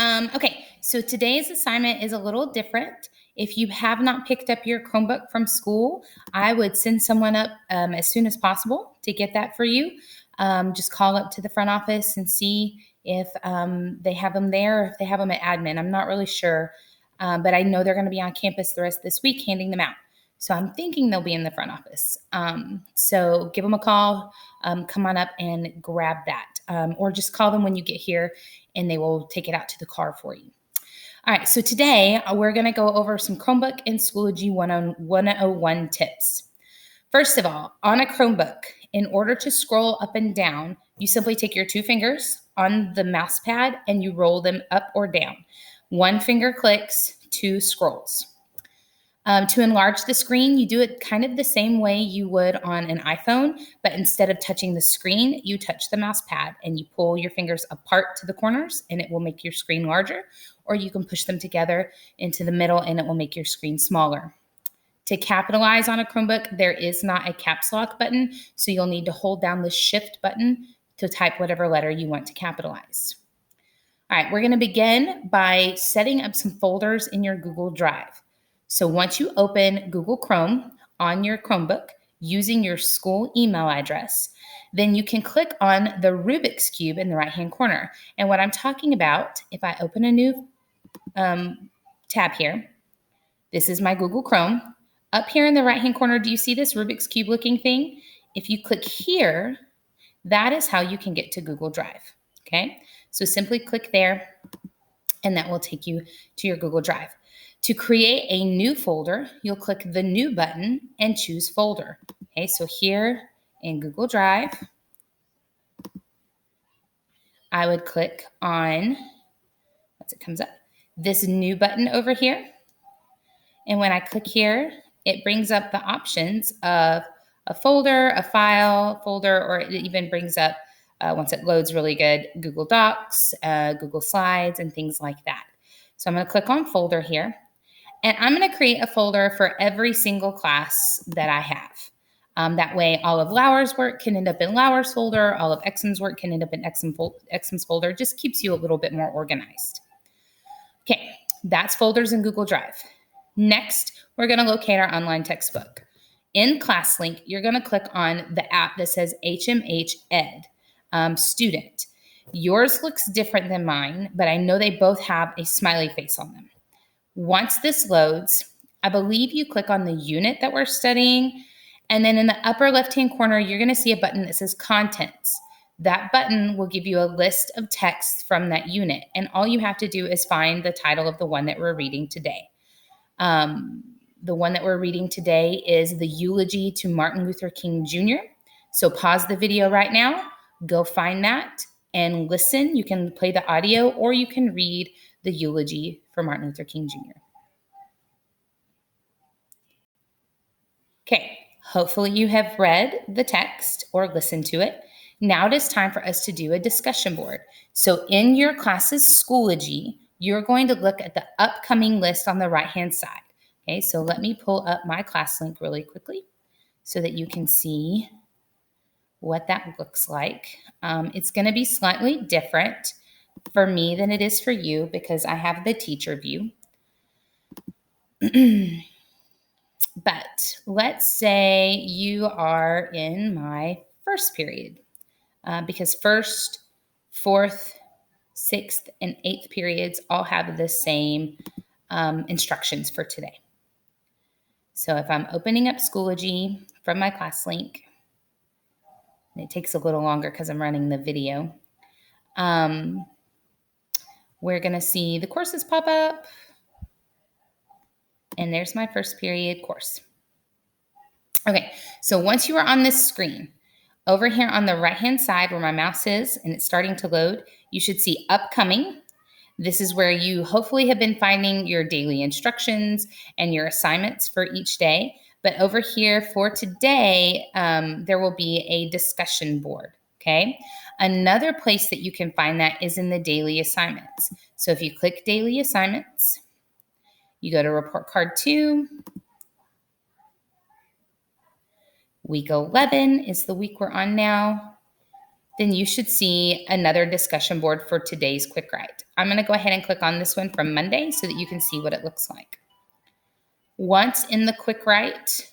Okay, so today's assignment is a little different. If you have not picked up your Chromebook from school, I would send someone up as soon as possible to get that for you. Just call up to the front office and see if they have them there or if they have them at admin. I'm not really sure, but I know they're going to be on campus the rest of this week handing them out. So I'm thinking they'll be in the front office. So give them a call, come on up and grab that, or just call them when you get here and they will take it out to the car for you. All right, so today we're going to go over some Chromebook and Schoology 101 tips. First of all, on a Chromebook, in order to scroll up and down, you simply take your two fingers on the mouse pad and you roll them up or down. One finger clicks, two scrolls. To enlarge the screen, you do it kind of the same way you would on an iPhone, but instead of touching the screen, you touch the mouse pad and you pull your fingers apart to the corners and it will make your screen larger, or you can push them together into the middle and it will make your screen smaller. To capitalize on a Chromebook, there is not a caps lock button, so you'll need to hold down the Shift button to type whatever letter you want to capitalize. All right, we're going to begin by setting up some folders in your Google Drive. So once you open Google Chrome on your Chromebook using your school email address, then you can click on the Rubik's Cube in the right-hand corner. And what I'm talking about, if I open a new tab here, this is my Google Chrome. Up here in the right-hand corner, do you see this Rubik's Cube looking thing? If you click here, that is how you can get to Google Drive, okay? So simply click there, and that will take you to your Google Drive. To create a new folder, you'll click the New button and choose Folder. Okay, so here in Google Drive, I would click on, once it comes up, this New button over here. And when I click here, it brings up the options of a folder, a file folder, or it even brings up, once it loads really good, Google Docs, Google Slides, and things like that. So I'm going to click on Folder here. And I'm going to create a folder for every single class that I have. That way, all of Lauer's work can end up in Lauer's folder. All of Exum's work can end up in Exum's folder. Just keeps you a little bit more organized. Okay, that's folders in Google Drive. Next, we're going to locate our online textbook. In ClassLink, you're going to click on the app that says HMH Ed Student. Yours looks different than mine, but I know they both have a smiley face on them. Once this loads, I believe you click on the unit that we're studying, and then in the upper left-hand corner, you're going to see a button that says Contents. That button will give you a list of texts from that unit, and all you have to do is find the title of the one that we're reading today. The one that we're reading today is the Eulogy to Martin Luther King Jr. So pause the video right now, go find that, and listen. You can play the audio, or you can read the eulogy for Martin Luther King Jr. Okay, hopefully you have read the text or listened to it. Now it is time for us to do a discussion board. So in your class's Schoology, you're going to look at the upcoming list on the right-hand side. Okay, so let me pull up my ClassLink really quickly so that you can see what that looks like. It's going to be slightly different for me than it is for you because I have the teacher view. But let's say you are in my first period because first, fourth, sixth, and eighth periods all have the same instructions for today. So if I'm opening up Schoology from my ClassLink, and it takes a little longer because I'm running the video, we're going to see the courses pop up. And there's my first period course. Okay, so once you are on this screen, over here on the right-hand side where my mouse is and it's starting to load, you should see Upcoming. This is where you hopefully have been finding your daily instructions and your assignments for each day. But over here for today, there will be a discussion board, okay? Another place that you can find that is in the daily assignments. So if you click Daily Assignments, you go to Report Card 2. Week 11 is the week we're on now. then you should see another discussion board for today's quick write. I'm going to go ahead and click on this one from Monday so that you can see what it looks like. Once in the quick write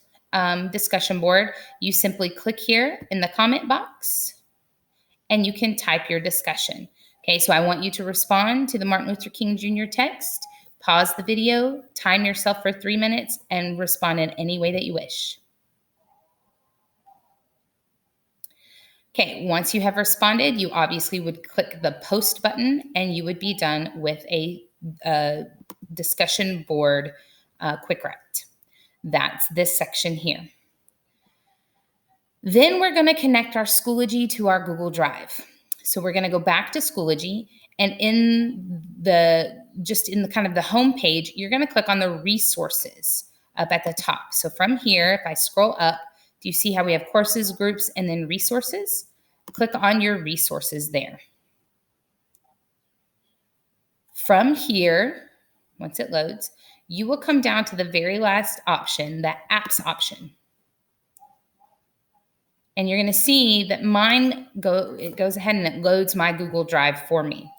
discussion board, you simply click here in the comment box and you can type your discussion. Okay, so I want you to respond to the Martin Luther King Jr. text, pause the video, time yourself for 3 minutes, and respond in any way that you wish. Okay, once you have responded, you obviously would click the post button and you would be done with a discussion board quick write. That's this section here. Then we're going to connect our Schoology to our Google Drive. So we're going to go back to Schoology, and in the kind of the home page, you're going to click on the resources up at the top. So from here, if I scroll up, do you see how we have courses, groups, and then resources? Click on your resources there. From here, once it loads, you will come down to the very last option, the apps option. And you're going to see that mine goes ahead and it loads my Google Drive for me.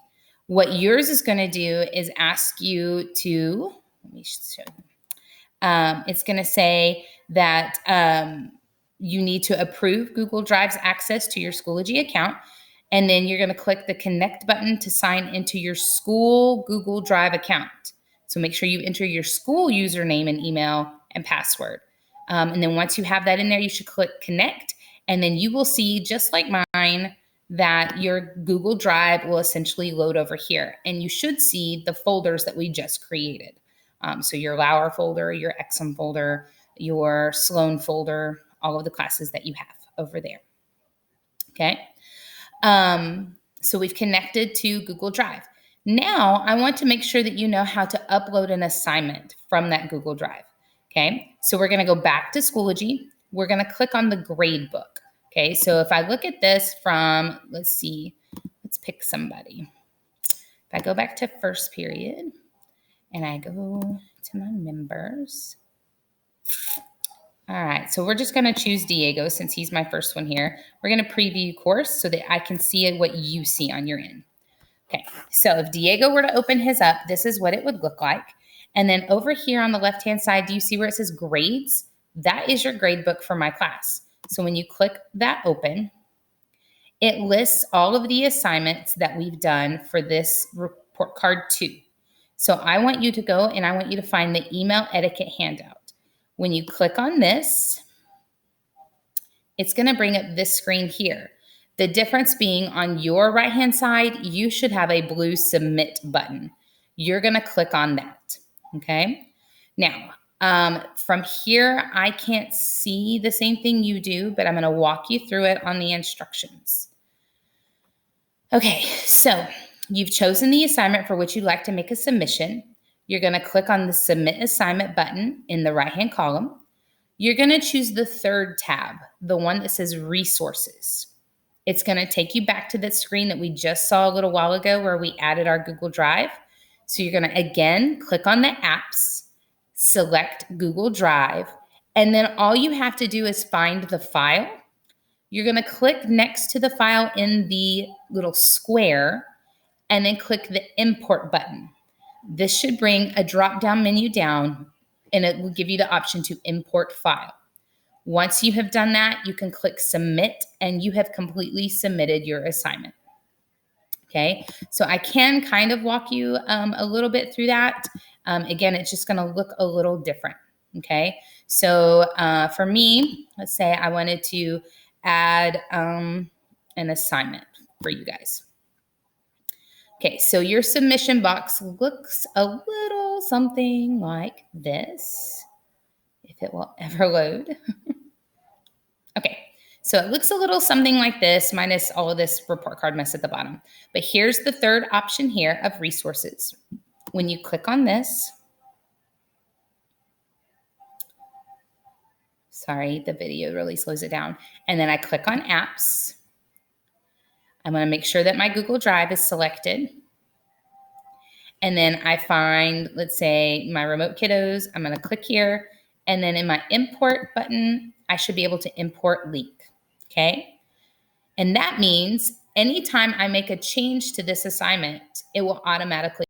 What yours is going to do is ask you to, let me show you. It's going to say that you need to approve Google Drive's access to your Schoology account. And then you're going to click the connect button to sign into your school Google Drive account. So make sure you enter your school username and email and password. And then once you have that in there, you should click connect. And then you will see, just like mine, that your Google Drive will essentially load over here. And you should see the folders that we just created. So your Lauer folder, your Exum folder, your Sloan folder, all of the classes that you have over there. Okay. So we've connected to Google Drive. Now I want to make sure that you know how to upload an assignment from that Google Drive. Okay. So we're going to go back to Schoology. We're going to click on the grade book. Okay, so if I look at this from, let's pick somebody. If I go back to first period and I go to my members. All right, so we're just going to choose Diego since he's my first one here. We're going to preview course so that I can see what you see on your end. Okay, so if Diego were to open his up, this is what it would look like. And then over here on the left-hand side, do you see where it says grades? That is your grade book for my class. So when you click that open, it lists all of the assignments that we've done for this report card 2. So I want you to go and I want you to find the email etiquette handout. When you click on this, it's going to bring up this screen here. The difference being on your right-hand side, you should have a blue submit button. You're going to click on that. Okay. Now, from here, I can't see the same thing you do, but I'm going to walk you through it on the instructions. Okay, so you've chosen the assignment for which you'd like to make a submission. You're going to click on the Submit Assignment button in the right-hand column. You're going to choose the third tab, the one that says Resources. It's going to take you back to the screen that we just saw a little while ago where we added our Google Drive. So you're going to, again, click on the apps, select Google Drive, and then all you have to do is find the file. You're going to click next to the file in the little square and then click the import button. This should bring a drop-down menu down and it will give you the option to import file. Once you have done that, you can click submit and you have completely submitted your assignment. Okay, so I can kind of walk you a little bit through that. Again, it's just going to look a little different. Okay, so for me, let's say I wanted to add an assignment for you guys. Okay, so your submission box looks a little something like this, if it will ever load. Okay, so it looks a little something like this, minus all of this report card mess at the bottom. But here's the third option here of resources. When you click on this, sorry, the video really slows it down. And then I click on apps. I'm going to make sure that my Google Drive is selected. And then I find, let's say, my remote kiddos. I'm going to click here. And then in my import button, I should be able to import link. Okay. And that means Anytime I make a change to this assignment, it will automatically